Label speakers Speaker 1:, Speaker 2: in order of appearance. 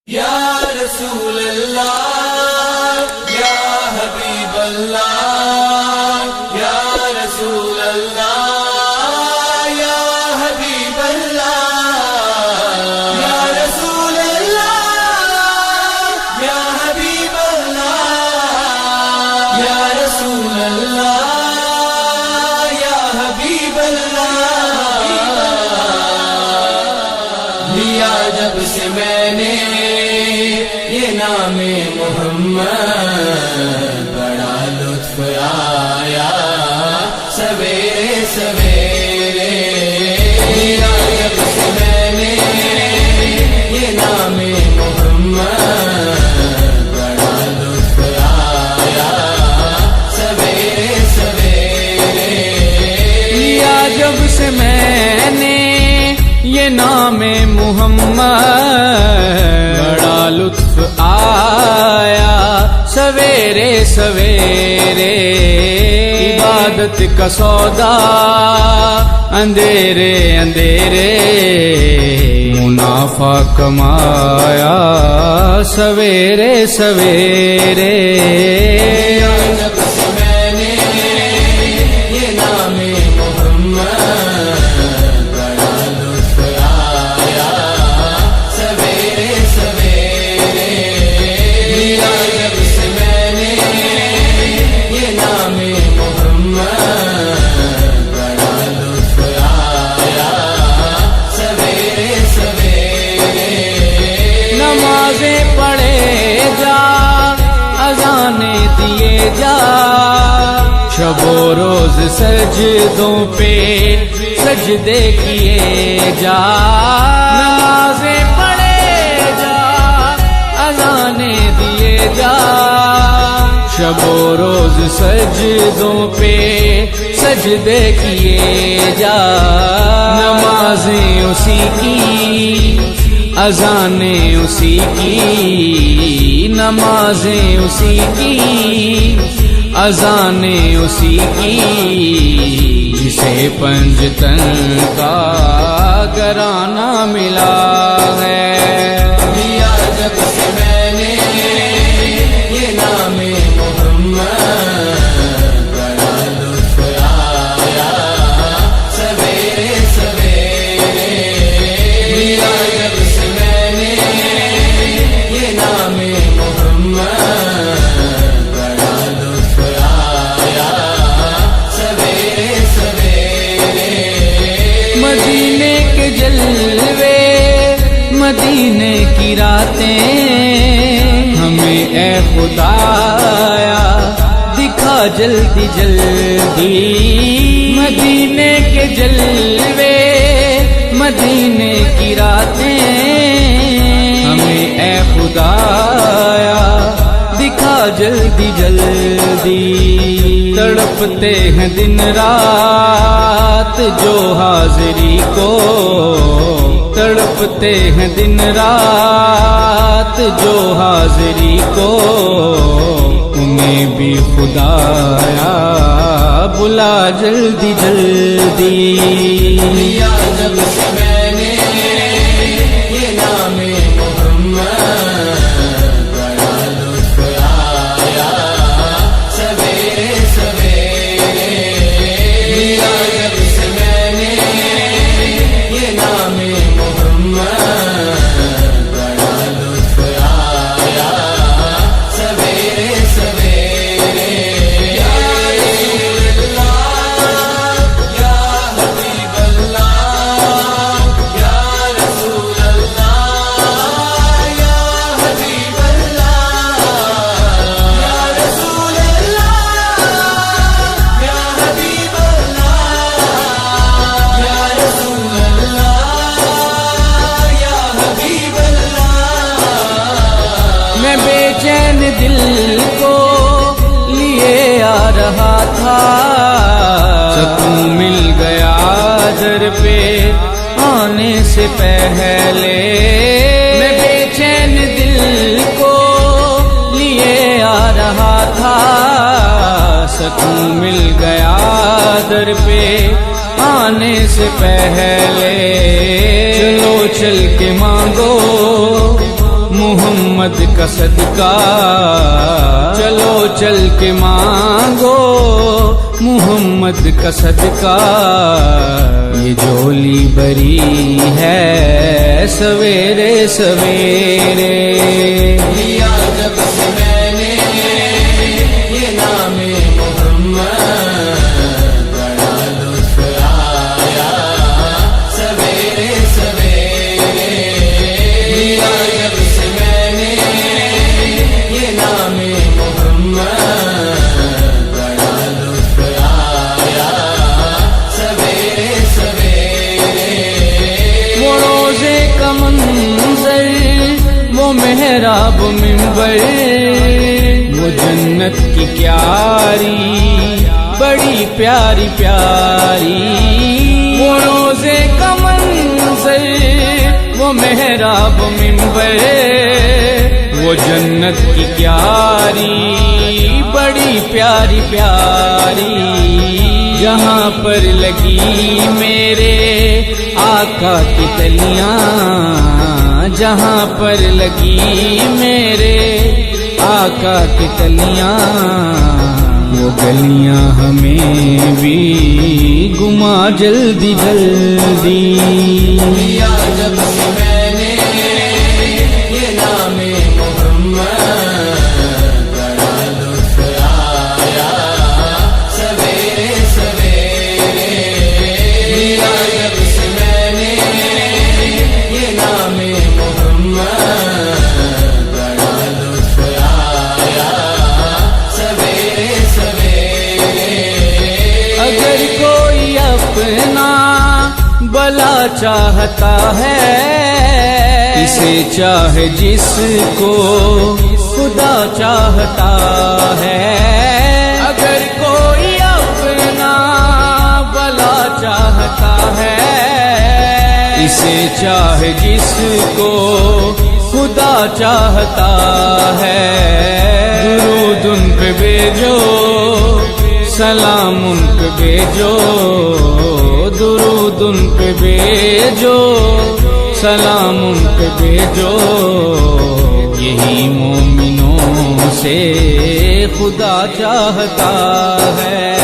Speaker 1: یا رسول اللہ یا حبیب اللہ یا رسول اللہ یا حبیب اللہ یا رسول اللہ یا حبیب اللہ یا رسول اللہ یا حبیب اللہ لیا جب سے میں نے یہ نام محمد بڑا لطف آیا سویرے سویرے لیا جب سے میں نے یہ نام محمد بڑا لطف آیا سویرے سویرے
Speaker 2: لیا جب سے میں نے یہ نام محمد بڑا لطف آیا سویرے سویرے عبادت کا سودا اندھیرے اندھیرے منافع کمایا سویرے سویرے
Speaker 1: جب سے میں نے یہ نام محمد بڑا لطف آیا سویرے سویرے لیا جب سے میں نے یہ نام محمد بڑا لطف آیا سویرے سویرے
Speaker 2: نمازیں پڑھے جا اذانیں دیے جا شب و روز سجدوں پہ سجدے کیے جا نمازیں پڑھے جا اذانیں دیے جا شب و روز سجدوں پہ سجدے کیے جا نمازیں اسی کی اذانیں اسی کی نمازیں اسی کی اذانیں اسی کی جسے پنجتن کا گرانہ ملا ہے
Speaker 1: لیا جب سے میں نے یہ نام محمد بڑا لطف آیا سویرے سویرے لیا جب سے میں نے یہ نام محمد بڑا لطف آیا سویرے سویرے
Speaker 2: مدینے کے جلوے مدینے کی راتیں ہمیں اے خدایا دکھا جلدی جلدی مدینے کے جلوے مدینے کی راتیں ہمیں اے خدایا دکھا جلدی جلدی تڑپتے ہیں دن رات جو حاضری کو تڑپتے ہیں دن رات جو حاضری کو انہیں بھی خدایا بلا جلدی جلدی
Speaker 1: لیا جب سے میں نے یہ نام محمد بڑا لطف آیا سویرے سویرے لیا جب سے میں نے یہ نام محمد بڑا لطف آیا سویرے سویرے یا رسول اللہ یا حبیب اللہ یا رسول اللہ یا حبیب اللہ یا رسول اللہ یا حبیب اللہ یا رسول اللہ یا حبیب اللہ
Speaker 2: میں بے چین دل کو لیے آ رہا تھا سکون مل گیا در پہ آنے سے پہلے میں بے چین دل کو لیے آ رہا تھا سکون مل گیا در پہ آنے سے پہلے چلو چل کے مانگو منہ محمد کا صدقہ، چلو چل کے مانگو محمد کا صدقہ، یہ جھولی بھری ہے سویرے سویرے،
Speaker 1: لیا جب سے میں نے یہ نام محمد، بڑا لطف آیا سویرے سویرے، لیا جب سے میں نے یہ نام محمد، بڑا لطف آیا سویرے سویرے،
Speaker 2: وہ روزے کا منظر، وہ محراب منبر، وہ جنت کی کیاری بڑی پیاری پیاری، وہ روزے کا منظر، وہ محراب منبر، وہ جنت کی کیاری بڑی پیاری پیاری، جہاں پر لگی میرے آقا کی تلیاں، جہاں پر لگی میرے آقا کی تلیاں، وہ گلیاں ہمیں بھی گما جلدی جلدی،
Speaker 1: لیا جب سے میں نے یہ نام محمد، بڑا لطف آیا سویرے سویرے، لیا جب سے میں نے یہ نام محمد، بڑا لطف آیا سویرے سویرے،
Speaker 2: اگر کوئی اپنا بلا چاہتا ہے، اسے چاہے جس کو خدا چاہتا ہے، اگر کوئی اپنا بلا چاہتا ہے، اسے چاہے جس کو خدا چاہتا ہے، درود ان پہ بھیجو، سلام ان پہ بھیجو، درود ان پہ بھیجو، سلام ان پہ بھیجو، یہی مومنوں سے خدا چاہتا ہے۔